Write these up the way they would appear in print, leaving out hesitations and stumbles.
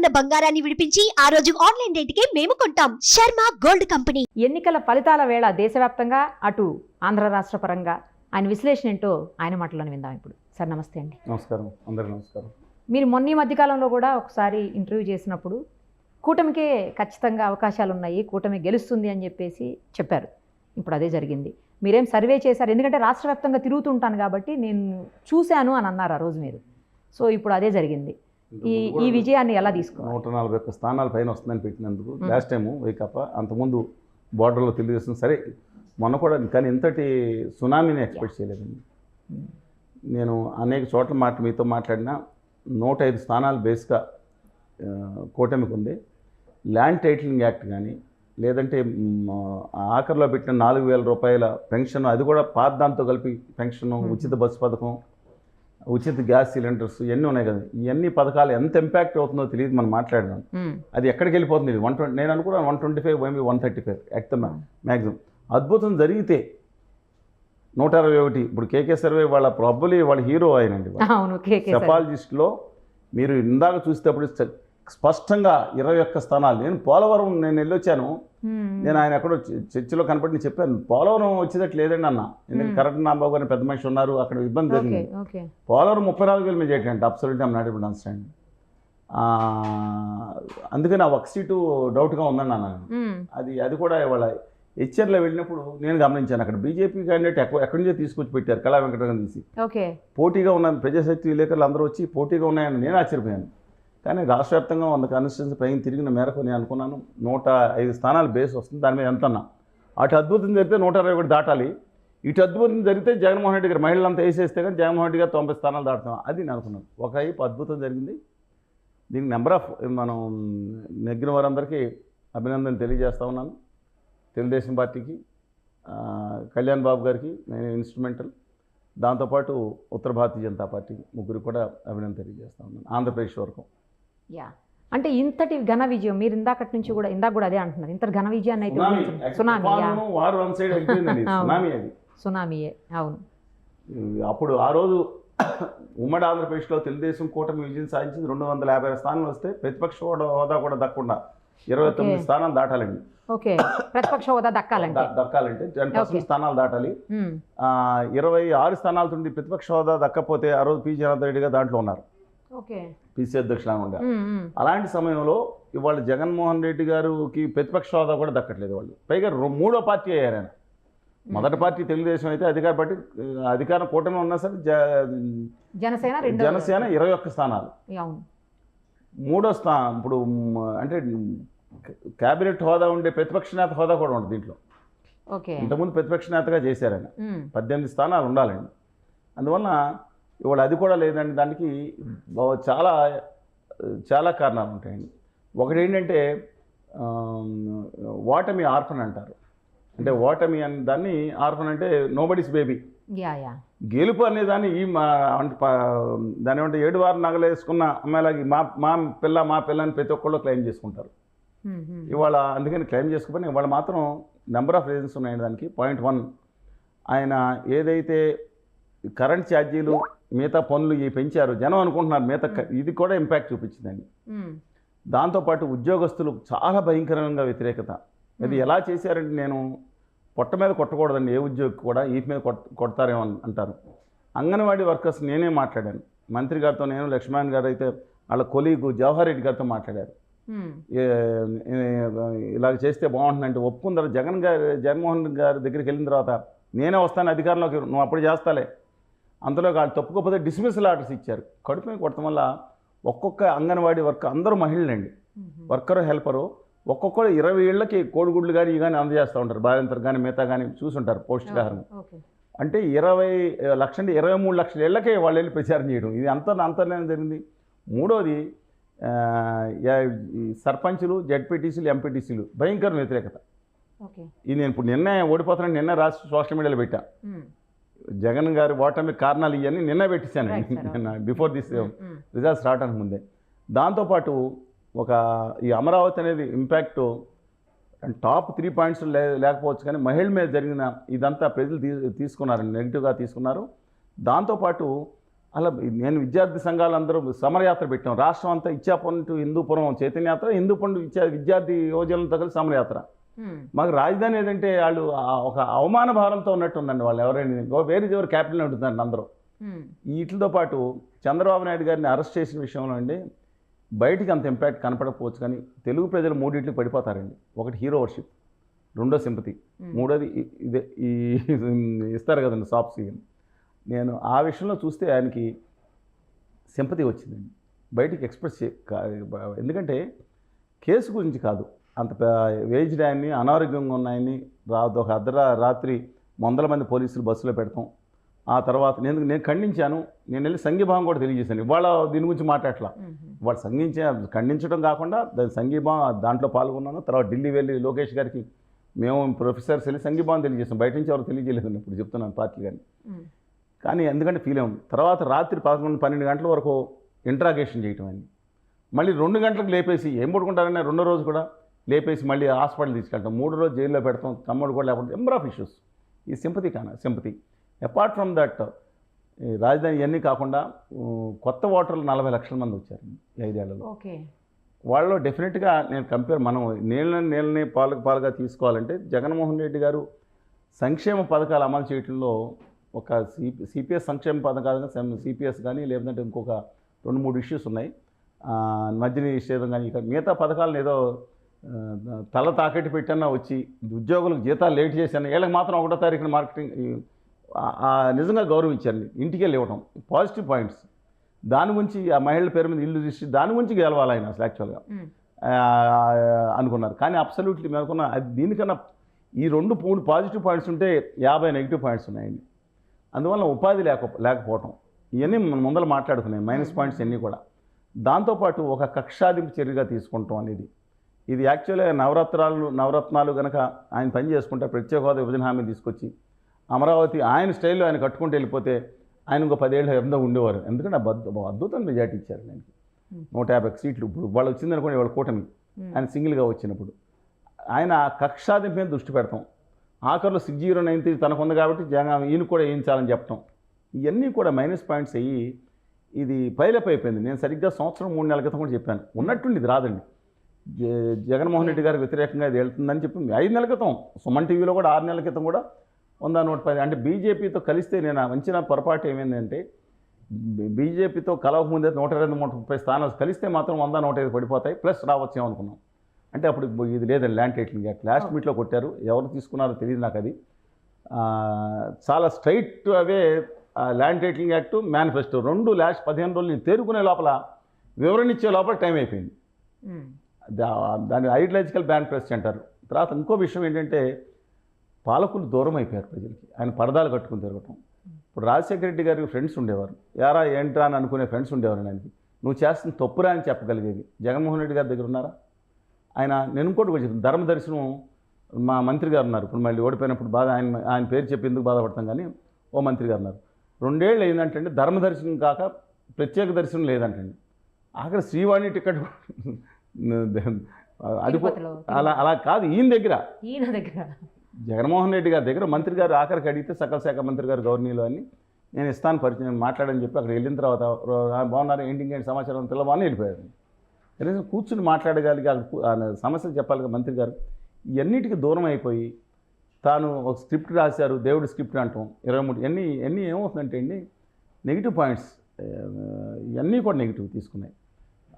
ఉన్న బంగారాన్ని విడిపించి ఆ రోజు ఆన్లైన్ రేటుకే మేము కొంటాం. Sharma gold company. ఎన్నికల ఫలితాల వేళ దేశవ్యాప్తంగా అటు ఆంధ్ర రాష్ట్ర పరంగా ఆయన విశ్లేషణ ఏంటో ఆయన మాటలను విందాం ఇప్పుడు. సార్ నమస్తే అండి. నమస్కారం, అందరికీ నమస్కారం. మీరు మొన్న ఈ మధ్యకాలంలో కూడా ఒకసారి ఇంటర్వ్యూ చేసినప్పుడు కూటమికే ఖచ్చితంగా అవకాశాలు ఉన్నాయి, కూటమి గెలుస్తుంది అని చెప్పేసి చెప్పారు. ఇప్పుడు అదే జరిగింది. మీరేం సర్వే చేశారు? ఎందుకంటే రాష్ట్ర వ్యాప్తంగా తిరుగుతుంటాను కాబట్టి నేను చూశాను అని అన్నారు ఆ రోజు మీరు. సో ఇప్పుడు అదే జరిగింది. ఈ విజయాన్ని ఎలా తీసుకున్నారు? 141 స్థానాల పైన వస్తుందని పెట్టినందుకు లాస్ట్ టైము వైకాపా, అంతకుముందు బార్డర్లో తెలుగుదేశం, సరే మొన్న కూడా, కానీ ఇంతటి సునామీని ఎక్స్పెక్ట్ చేయలేదండి. నేను అనేక చోట్ల మీతో మాట్లాడినా 105 స్థానాలు బేస్గా కూటమికి ఉంది. ల్యాండ్ టైటిలింగ్ యాక్ట్ కానీ, లేదంటే ఆఖరిలో పెట్టిన 4,000 రూపాయల పెన్షన్, అది కూడా పాత దాంతో కలిపి పెన్షన్, ఉచిత బస్సు పథకం, ఉచిత గ్యాస్ సిలిండర్స్, ఇవన్నీ ఉన్నాయి కదా. ఇవన్నీ పథకాలు ఎంత ఇంపాక్ట్ అవుతుందో తెలియదు. మనం మాట్లాడినాం, అది ఎక్కడికి వెళ్ళిపోతుంది. 120, నేను అనుకున్నాను 125, 135 ఎట్ ద మ్యాక్సిమం. అద్భుతం జరిగితే 161. ఇప్పుడు కేకే సర్వే వాళ్ళ ప్రాబబ్లీ వాళ్ళ హీరో ఆయనండి. సెఫాలజిస్ట్లో మీరు ఇందాక చూసేటప్పుడు స్పష్టంగా 21 స్థానాలు. నేను పోలవరం వెళ్ళొచ్చాను, నేను ఆయన ఎక్కడో చర్చిలో కనపడి చెప్పాను, పోలవరం వచ్చేటట్టు లేదండి అన్న. ఎందుకంటే కరెక్ట్ నాంబాబు గారిని పెద్ద మనిషి ఉన్నారు, అక్కడ ఇబ్బంది జరిగింది. పోలవరం 34,000 మెజార్టీ అంటే absolutely I'm not able to understand. అందుకని ఆ ఒక సీటు డౌట్గా ఉందండి అన్న. అది కూడా ఇవాళ హెచ్ఆర్లో వెళ్ళినప్పుడు నేను గమనించాను, అక్కడ బీజేపీ క్యాండిడేట్ ఎక్కడి నుంచో తీసుకొచ్చి పెట్టారు, కళా వెంకటరామన్ తీసి. పోటీగా ఉన్న ప్రజాశక్తి విలేకరులు అందరూ వచ్చి పోటీగా ఉన్నాయని నేను ఆశ్చర్యపోయాను. కానీ రాష్ట్ర వ్యాప్తంగా 100 కాన్స్టిట్యూన్సీ పైన తిరిగిన మేరకు నేను అనుకున్నాను 105 స్థానాలు బేస్ వస్తుంది. దాని మీద ఎంతన్నా అటు అద్భుతం జరిగితే 121 దాటాలి, ఇటు అద్భుతం జరిగితే జగన్మోహన్ రెడ్డి గారు మహిళలంతా వేసేస్తే కానీ జగన్మోహన్ రెడ్డి గారు 90 స్థానాలు దాటుతాం. అది నేను అనుకున్నాను. ఒకవైపు అద్భుతం జరిగింది. దీనికి నెంబర్ ఆఫ్ మనం నెగ్గిన వారందరికీ అభినందనలు తెలియజేస్తా ఉన్నాను. తెలుగుదేశం పార్టీకి, కళ్యాణ్ బాబు గారికి నేను ఇన్స్ట్రుమెంటల్, దాంతోపాటు ఉత్తర భారతీయ జనతా పార్టీకి, ముగ్గురు కూడా అభినందన తెలియజేస్తా ఉన్నాను. ఆంధ్రప్రదేశ్ వరకు అంటే ఇంతటి ఘన విజయం మీరు ఇందాక కూడా అదే అంటున్నారు. ఇంత ఘన విజయాన్ని అయితే సునామీయే. అవును, అప్పుడు ఆ రోజు ఉమ్మడి ఆంధ్రప్రదేశ్లో తెలుగుదేశం కూటమి విజయం సాధించింది. 250 స్థానాలు వస్తే ప్రతిపక్ష హోదా కూడా దక్కకుండా 29 స్థానాలు దాటాలండి. ప్రతిపక్ష హోదా దక్కాలంటే 10% స్థానాలు దాటాలి. 26 స్థానాలు ఉండి ప్రతిపక్ష హోదా దక్కపోతే ఆ రోజు పి జనార్దన్ రెడ్డి గారు దాంట్లో ఉన్నారు, పిసి అధ్యక్షులుగా ఉండారు. అలాంటి సమయంలో ఇవాళ జగన్మోహన్ రెడ్డి గారికి ప్రతిపక్ష హోదా కూడా దక్కట్లేదు. వాళ్ళు పైగా 3వ పార్టీ అయ్యారు ఆయన. మొదటి పార్టీ తెలుగుదేశం అయితే అధికార పార్టీ, అధికారం కూటమి ఉన్నా సరే జనసేన 21 స్థానాలు. 3వ స్థానం ఇప్పుడు అంటే క్యాబినెట్ హోదా ఉండే ప్రతిపక్ష నేత హోదా కూడా ఉండదు దీంట్లో. ఇంతకుముందు ప్రతిపక్ష నేతగా చేశారు ఆయన. 18 స్థానాలు ఉండాలండి. అందువల్ల ఇవాళ అది కూడా లేదండి. దానికి చాలా చాలా కారణాలు ఉంటాయండి. ఒకటి ఏంటంటే ఓటమి ఆర్ఫన్ అంటారు. అంటే ఓటమి అనే దాన్ని ఆర్ఫన్ అంటే నోబడీస్ బేబీ. గెలుపు అనే దాన్ని దాని ఏమంటే 7 వారం నగలేసుకున్న అమ్మాయిలాగి మా పిల్ల అని ప్రతి ఒక్కళ్ళు క్లెయిమ్ చేసుకుంటారు. ఇవాళ అందుకని క్లెయిమ్ చేసుకోకపోయినా ఇవాళ మాత్రం నెంబర్ ఆఫ్ రీజన్స్ ఉన్నాయండి దానికి. పాయింట్ 1, ఆయన ఏదైతే కరెంట్ ఛార్జీలు మిగతా పనులు పెంచారు, జనం అనుకుంటున్నారు మిగతా, ఇది కూడా ఇంపాక్ట్ చూపించిందండి. దాంతోపాటు ఉద్యోగస్తులు చాలా భయంకరంగా వ్యతిరేకత. అది ఎలా చేశారంటే, నేను పొట్ట మీద కొట్టకూడదండి, ఏ ఉద్యోగి కూడా ఈ మీద కొడతారేమో అంటారు. అంగన్వాడీ వర్కర్స్ నేనే మాట్లాడాను మంత్రి గారితో, నేను లక్ష్మణ్ గారు అయితే వాళ్ళ కొలీగు జవహర్ రెడ్డి గారితో మాట్లాడారు. ఇలాగ చేస్తే బాగుంటుందంటే ఒప్పుకుందరు. జగన్మోహన్ గారి దగ్గరికి వెళ్ళిన తర్వాత నేనే వస్తాను అధికారంలోకి, నువ్వు అప్పుడు చేస్తాలే. అంతలో వాళ్ళు తప్పుకోకపోతే డిస్మిసల్ ఆర్డర్స్ ఇచ్చారు. కడుపు కొట్టడం వల్ల ఒక్కొక్క అంగన్వాడీ వర్కర్, అందరూ మహిళలండి, వర్కరు హెల్పరు, ఒక్కొక్కరు 20 ఏళ్ళకి కోడిగుడ్లు కానీ ఇవి కానీ అందజేస్తూ ఉంటారు. బాలింతరు కానీ మిగతా కానీ చూసుంటారు పౌష్టికాహారం. అంటే 20 లక్షలు అంటే 23 లక్షల ఏళ్ళకే వాళ్ళు వెళ్ళి ప్రచారం చేయడం, ఇది అంతర్లేని జరిగింది. 3వది సర్పంచులు, జెడ్పీటీసీలు, ఎంపీటీసీలు భయంకర వ్యతిరేకత. ఇది నేను ఇప్పుడు నిన్నే ఓడిపోతున్నాను, నిన్న రాసి సోషల్ మీడియాలో పెట్టా. జగన్ గారి ఓటమి కారణాలు ఇవన్నీ నిన్న పెట్టించాను నిన్న, బిఫోర్ దిస్ రిజల్ట్స్ రావడానికి ముందే. దాంతోపాటు ఈ అమరావతి అనేది ఇంపాక్ట్ టాప్ 3 పాయింట్స్ లేకపోవచ్చు, కానీ మహిళ మీద జరిగిన ఇదంతా ప్రజలు తీసుకున్నారు, నెగిటివ్గా తీసుకున్నారు. దాంతోపాటు అలా నేను విద్యార్థి సంఘాలందరూ సమరయాత్ర పెట్టాం. రాష్ట్రం అంతా ఇచ్చాపురం టు హిందూపురం చైతన్యయాత్ర, హిందూపురం టు విద్యార్థి యువజనులతో కలిసి సమరయాత్ర. మాకు రాజధాని ఏదంటే వాళ్ళు ఒక అవమాన భారంతో ఉన్నట్టు ఉందండి. వాళ్ళు ఎవరైనా వేరే ఎవరు క్యాపిటల్ ఉంటుందండి అందరూ. వీటితో పాటు చంద్రబాబు నాయుడు గారిని అరెస్ట్ చేసిన విషయంలో అండి బయటికి అంత ఇంపాక్ట్ కనపడకపోవచ్చు, కానీ తెలుగు ప్రజలు మూడింటికి పడిపోతారండి. ఒకటి హీరో వర్షిప్, రెండో సింపతి, మూడోది ఇదే ఈ ఇస్తారు కదండి సాఫ్ట్ సీన్. నేను ఆ విషయంలో చూస్తే ఆయనకి సింపతి వచ్చిందండి, బయటికి ఎక్స్ప్రెస్ ఎందుకంటే కేసు గురించి కాదు, అంత ఏజ్డ్ ఆయన్ని, అనారోగ్యంగా ఉన్నాయని ఒక రాత్రి వందల మంది పోలీసులు బస్సులో పెడతాం. ఆ తర్వాత నేను ఖండించాను, నేను వెళ్ళి సంఘీభావం కూడా తెలియజేశాను. ఇవాళ దీని గురించి మాట్లాడలా, వాళ్ళు ఖండించడం కాకుండా దాని సంఘీభావం దాంట్లో పాల్గొన్నాను. తర్వాత ఢిల్లీ వెళ్ళి లోకేష్ గారికి మేము ప్రొఫెసర్స్ వెళ్ళి సంఘీభావం తెలియజేస్తాం. బయట నుంచి ఎవరు తెలియజేయలేదండి, ఇప్పుడు చెప్తున్నాను పార్టీ గారిని. కానీ ఎందుకంటే ఫీల్ అయ్యాం. తర్వాత రాత్రి 11-12 గంటల వరకు ఇంట్రాగేషన్ చేయటం అయింది. మళ్ళీ 2 గంటలకు లేపేసి ఏం పడుకుంటారని రెండో రోజు కూడా లేపేసి మళ్ళీ హాస్పిటల్ తీసుకెళ్తాం, 3వ రోజు జైల్లో పెడతాం, తమ్ముడు కూడా లేకపోతే నెంబర్ ఆఫ్ ఇష్యూస్. ఈ సింపతి అపార్ట్ ఫ్రమ్ దట్ రాజధాని ఇవన్నీ కాకుండా కొత్త ఓటర్లు 40 లక్షల మంది వచ్చారు ఈ 5 ఏళ్లలో. వాళ్ళలో డెఫినెట్గా నేను మనం నీళ్ళని పాలుగా తీసుకోవాలంటే జగన్మోహన్ రెడ్డి గారు సంక్షేమ పథకాలు అమలు చేయడంలో ఒక సిపిఎస్ సంక్షేమ పథకాలు సిపిఎస్ కానీ లేదంటే ఇంకొక 2-3 ఇష్యూస్ ఉన్నాయి, మధ్య నిషేధం కానీ, ఇక మిగతా పథకాలను ఏదో తల తాకెట్టు పెట్టన్నా వచ్చి ఉద్యోగులకు జీతాలు లేట్ చేశాను, వీళ్ళకి మాత్రం 1వ తారీఖున మార్కెటింగ్ నిజంగా గౌరవించారు, ఇంటికి వెళ్ళి ఇవ్వడం పాజిటివ్ పాయింట్స్. దాని గురించి ఆ మహిళల పేరు మీద ఇల్లు తీసి దాని గురించి గెలవాలి ఆయన అసలు యాక్చువల్గా అనుకున్నారు. కానీ అబ్సల్యూట్లీ మేము అనుకున్న అది దీనికన్నా ఈ 2-3 పాజిటివ్ పాయింట్స్ ఉంటే 50 నెగిటివ్ పాయింట్స్ ఉన్నాయండి. అందువల్ల ఉపాధి లేకపోవటం ఇవన్నీ మనం ముందర మాట్లాడుకున్నాయి మైనస్ పాయింట్స్ అన్నీ కూడా. దాంతోపాటు ఒక కక్షాదింపు చర్యగా తీసుకుంటాం అనేది ఇది యాక్చువల్గా నవరత్నాలు కనుక ఆయన పని చేసుకుంటే ప్రత్యేక హోదా విభజన హామీ తీసుకొచ్చి అమరావతి ఆయన స్టైల్లో ఆయన కట్టుకుంటూ వెళ్ళిపోతే ఆయన ఇంకో 10 ఏళ్ళు ఎంతో ఉండేవారు. ఎందుకంటే అద్భుతం మెజార్టీ ఇచ్చారు ఆయనకి, 150 సీట్లు. ఇప్పుడు వాళ్ళు వచ్చిందనుకోండి, వాళ్ళ కూటమి ఆయన సింగిల్గా వచ్చినప్పుడు ఆయన కక్షాదింపు మీద దృష్టి పెడతాం. ఆఖరిలో 6093 తనకు ఉంది కాబట్టి ఈయన కూడా వేయించాలని చెప్పటం, ఇవన్నీ కూడా మైనస్ పాయింట్స్ అయ్యి ఇది పైలప్ అయిపోయింది. నేను సరిగ్గా 1-3 నెలల క్రితం కూడా చెప్పాను, ఉన్నట్టుండి ఇది రాదండి, జగన్మోహన్ రెడ్డి గారికి వ్యతిరేకంగా ఇది వెళ్తుందని చెప్పి 5 నెలల క్రితం సుమన్ టీవీలో కూడా 6 నెలల క్రితం కూడా 100-110 అంటే బీజేపీతో కలిస్తే నేను వంచిన పొరపాటు ఏమైందంటే బీజేపీతో కలవకముందే 120-130 స్థానాలు కలిస్తే మాత్రం 100-105 పడిపోతాయి, ప్లస్ రావచ్చేమనుకున్నాం. అంటే అప్పుడు ఇది లేదండి, ల్యాండ్ టైటిలింగ్ యాక్ట్ లాస్ట్ మీట్లో కొట్టారు, ఎవరు తీసుకున్నారో తెలియదు నాకు. అది చాలా straight away land titling act manifesto 2 last 15 రోజులు నేను తేరుకునే లోపల వివరణ ఇచ్చే లోపల టైం అయిపోయింది. దాన్ని ఐడియాలజికల్ బ్యాన్ ప్రెస్ అంటారు. తర్వాత ఇంకో విషయం ఏంటంటే పాలకులు దూరం అయిపోయారు ప్రజలకి, ఆయన పరదాలు కట్టుకుని తిరగటం. ఇప్పుడు రాజశేఖర రెడ్డి గారికి ఫ్రెండ్స్ ఉండేవారు, యారా ఏంట్రా అని అనుకునే ఫ్రెండ్స్ ఉండేవారు. ఆయనకి నువ్వు చేస్తున్న తప్పురా అని చెప్పగలిగేది. జగన్మోహన్ రెడ్డి గారి దగ్గర ఉన్నారా? నేను ఇంకోటి కూడా చెప్తాను, ధర్మదర్శనం మా మంత్రి గారు ఉన్నారు, ఇప్పుడు మళ్ళీ ఓడిపోయినప్పుడు బాధ ఆయన పేరు చెప్పి ఎందుకు బాధపడతాం, కానీ ఓ మంత్రి గారు ఉన్నారు. 2 ఏళ్ళు అయిందంటే ధర్మదర్శనం కాక ప్రత్యేక దర్శనం లేదంటండి. ఆఖరి శ్రీవాణి టికెట్ అది అలా కాదు, ఈయన దగ్గర జగన్మోహన్ రెడ్డి గారి దగ్గర మంత్రి గారు ఆఖరికి అడిగితే సకల శాఖ మంత్రి గారు గవర్నీలో అని నేను ఇస్తాను పరిచయం మాట్లాడని చెప్పి అక్కడ వెళ్ళిన తర్వాత బాగున్నారు ఏంటి సమాచారం పిల్లవాడిని వెళ్ళిపోయారు. కనీసం కూర్చుని మాట్లాడగలిగి సమస్యలు చెప్పాలిగా మంత్రి గారు. ఇవన్నిటికీ దూరం అయిపోయి తాను ఒక స్క్రిప్ట్ రాశారు, దేవుడి స్క్రిప్ట్ అంటాం 23 ఎన్ని ఏమవుతుందంటే అండి నెగిటివ్ పాయింట్స్ ఇవన్నీ కూడా నెగిటివ్ తీసుకున్నాయి.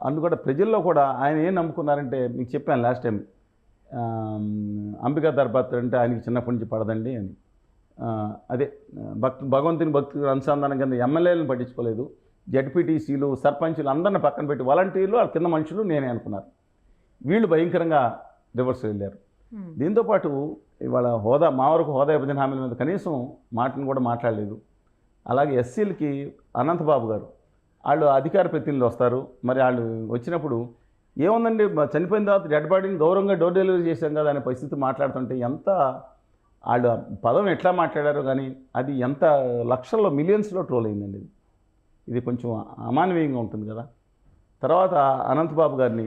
అందుకని ప్రజల్లో కూడా ఆయన ఏం నమ్ముకున్నారంటే మీకు చెప్పాను లాస్ట్ టైం, అంబికా దర్బార్ అంటే ఆయనకి చిన్నప్పటి నుంచి పడదండి అని. అదే భగవంతుని భక్తులు అనుసంధానం కింద ఎమ్మెల్యేలను పట్టించుకోలేదు, జడ్పీటీసీలు సర్పంచులు అందరిని పక్కన పెట్టి వాలంటీర్లు వాళ్ళ కింద మనుషులు నేనే అనుకున్నారు. వీళ్ళు భయంకరంగా రివర్స్ వెళ్ళారు. దీంతోపాటు ఇవాళ మా వరకు హోదా విభజన హామీల మీద కనీసం మాటను కూడా మాట్లాడలేదు. అలాగే ఎస్సీలకి అనంతబాబు గారు వాళ్ళు అధికార ప్రతినిధులు వస్తారు, మరి వాళ్ళు వచ్చినప్పుడు ఏముందండి చనిపోయిన తర్వాత డెడ్ బాడీని గౌరవంగా డోర్ డెలివరీ చేశాం కదా అనే పరిస్థితి మాట్లాడుతుంటే ఎంత వాళ్ళు పదం ఎట్లా మాట్లాడారో కానీ అది ఎంత లక్షల్లో మిలియన్స్లో ట్రోల్ అయిందండి. ఇది కొంచెం అమానవీయంగా ఉంటుంది కదా. తర్వాత అనంతబాబు గారిని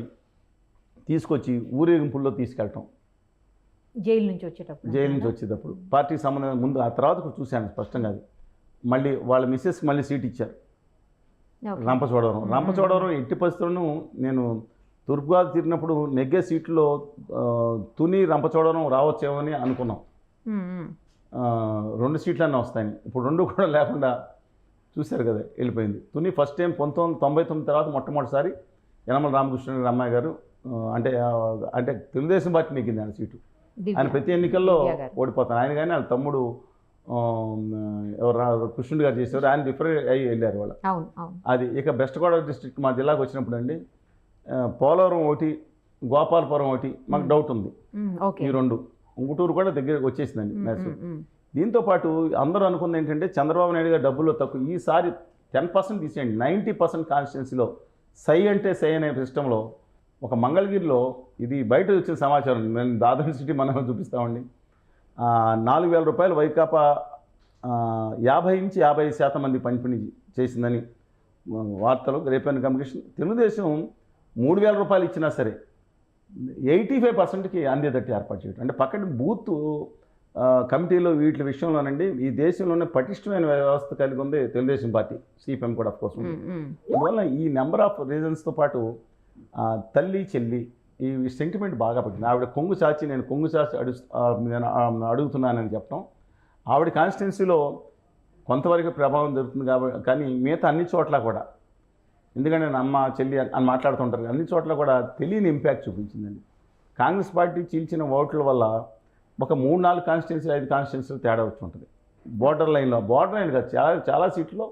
తీసుకొచ్చి ఊరేగింపుల్లో తీసుకెళ్ళటం, జైలు నుంచి వచ్చేటప్పుడు పార్టీ సంబంధం ముందు ఆ తర్వాత చూశాను స్పష్టంగా. అది మళ్ళీ వాళ్ళ మిస్సెస్కి మళ్ళీ సీట్ ఇచ్చారు, రంపచోడవరం ఎట్టి పరిస్థితులను నేను తూర్పుగోదావరి తిరిగినప్పుడు నెగ్గే సీట్లో తుని రంపచోడవరం రావచ్చేమని అనుకున్నాం. 2 సీట్లన్నీ వస్తాయని. ఇప్పుడు 2 కూడా లేకుండా చూశారు కదా, వెళ్ళిపోయింది. తుని ఫస్ట్ టైం 1999 తర్వాత మొట్టమొదటిసారి యనమల రామకృష్ణ అమ్మాయి గారు అంటే తెలుగుదేశం పార్టీ నెగ్గింది ఆయన సీటు. ఆయన ప్రతి ఎన్నికల్లో ఓడిపోతాను. ఆయన కానీ వాళ్ళ తమ్ముడు ఎవరు కృష్ణుడు గారు చేసేవారు, ఆయన డిఫరెంట్ అయ్యి వెళ్ళారు వాళ్ళు. అది ఇక వెస్ట్ గోదావరి డిస్ట్రిక్ట్ మా జిల్లాకు వచ్చినప్పుడు అండి, పోలవరం ఒకటి, గోపాలపురం ఒకటి మాకు డౌట్ ఉంది. ఈ 2 ఉంగుటూరు కూడా దగ్గరికి వచ్చేసిందండి మ్యాచ్. దీంతోపాటు అందరూ అనుకుంది ఏంటంటే చంద్రబాబు నాయుడు గారు డబ్బుల్లో తక్కువ, ఈసారి 10% తీసేయండి, 90% కాన్స్టిట్యున్సీలో సై అంటే సై అనే సిస్టంలో ఒక మంగళగిరిలో, ఇది బయట వచ్చిన సమాచారం, నేను దాదర్ సిటీ మనం చూపిస్తామండి, 4,000 రూపాయలు వైకాపా 50 నుంచి 55% మంది పంపిణీ చేసిందని వార్తలు, రేపైన కమ్యూనికేషన్. తెలుగుదేశం 3,000 రూపాయలు ఇచ్చినా సరే 85%కి అందేటట్టు ఏర్పాటు చేయడం. అంటే పక్కన బూత్ కమిటీలో వీటి విషయంలోనండి ఈ దేశంలోనే పటిష్టమైన వ్యవస్థ కలిగి ఉంది తెలుగుదేశం పార్టీ, సిపిఎం కూడా ఆఫ్ కోర్స్ ఉంది. అందువల్ల ఈ నెంబర్ ఆఫ్ రీజన్స్తో పాటు తల్లి చెల్లి ఈ సెంటిమెంట్ బాగా పట్టింది. ఆవిడ కొంగు చాచి నేను కొంగు చాచి నేను అడుగుతున్నానని చెప్పడం, ఆవిడ కాన్స్టిట్యున్సీలో కొంతవరకు ప్రభావం జరుగుతుంది కాబట్టి, కానీ మిగతా అన్ని చోట్ల కూడా, ఎందుకంటే నేను అమ్మ చెల్లి అని మాట్లాడుతుంటారు, అన్ని చోట్ల కూడా తెలియని ఇంపాక్ట్ చూపించిందండి. కాంగ్రెస్ పార్టీ చీల్చిన ఓట్ల వల్ల ఒక 3-4 కాన్స్టిట్యున్సీ 5 కాన్స్టిట్యున్సీలు తేడా వచ్చి ఉంటుంది. బోర్డర్ లైన్ కాదు, చాలా సీట్లు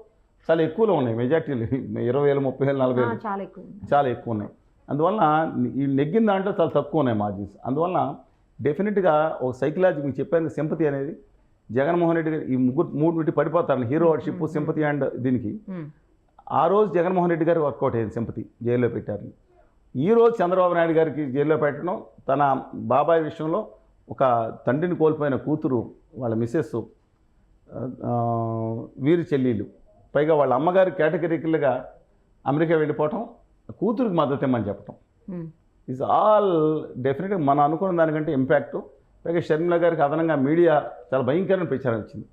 చాలా ఎక్కువలో ఉన్నాయి, మెజార్టీలు 20,000, 30,000, 40,000 చాలా ఎక్కువ ఉన్నాయి. అందువల్ల ఈ నెగ్గిన దాంట్లో చాలా తక్కువ ఉన్నాయి మార్జిన్స్. అందువల్ల డెఫినెట్గా ఒక సైకలాజీ మీకు చెప్పాను, సింపతి అనేది జగన్మోహన్ రెడ్డి గారు ఈ మూడు పడిపోతారు, హీరోషిప్, సింపతి అండ్ దీనికి. ఆ రోజు జగన్మోహన్ రెడ్డి గారు వర్కౌట్ అయ్యింది, సింపతి జైల్లో పెట్టారు. ఈరోజు చంద్రబాబు నాయుడు గారికి జైల్లో పెట్టడం, తన బాబాయ్ విషయంలో ఒక తండ్రిని కోల్పోయిన కూతురు వాళ్ళ మిస్సెస్ వీరి చెల్లెలు, పైగా వాళ్ళ అమ్మగారి కేటగిరికల్గా అమెరికా వెళ్ళిపోవటం, కూతురికి మద్దతు ఇమ్మని చెప్పటం, ఈజ్ ఆల్ డెఫినెట్గా మనం అనుకున్న దానికంటే ఇంపాక్ట్. పైగా షర్మిల గారికి అదనంగా మీడియా చాలా భయంకరమైన ప్రచారం ఇచ్చింది.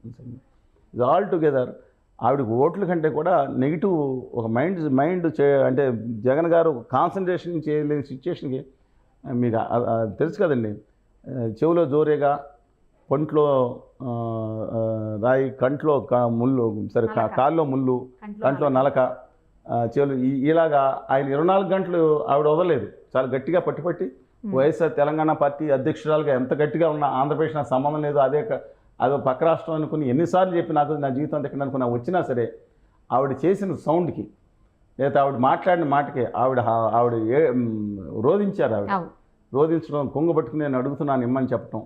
ఇది ఆల్ టుగెదర్ ఆవిడకి ఓట్ల కంటే కూడా నెగిటివ్ ఒక మైండ్ అంటే జగన్ గారు కాన్సన్ట్రేషన్ చేయలేని సిచ్యువేషన్కి, మీకు తెలుసు కదండి, చెవులో జోరేగా, పంట్లో రాయి, కంట్లో ముళ్ళు, సరే కాల్లో ముళ్ళు, కంట్లో నలక, చెవులు, ఇలాగా ఆయన 24 గంటలు ఆవిడ వదలలేదు. చాలా గట్టిగా పట్టి వైఎస్ఆర్ తెలంగాణ పార్టీ అధ్యక్షురాలుగా ఎంత గట్టిగా ఉన్నా ఆంధ్రప్రదేశ్ నాకు సంబంధం లేదు, అదో పక్క రాష్ట్రం అనుకుని ఎన్నిసార్లు చెప్పి నాకు నా జీవితం అంతా ఎక్కడ అనుకున్నా వచ్చినా సరే, ఆవిడ చేసిన సౌండ్కి లేదా ఆవిడ మాట్లాడిన మాటకి ఆవిడ రోధించారు. రోధించడం, కొంగు పట్టుకుని నేను అడుగుతున్నాను ఇమ్మని చెప్పడం,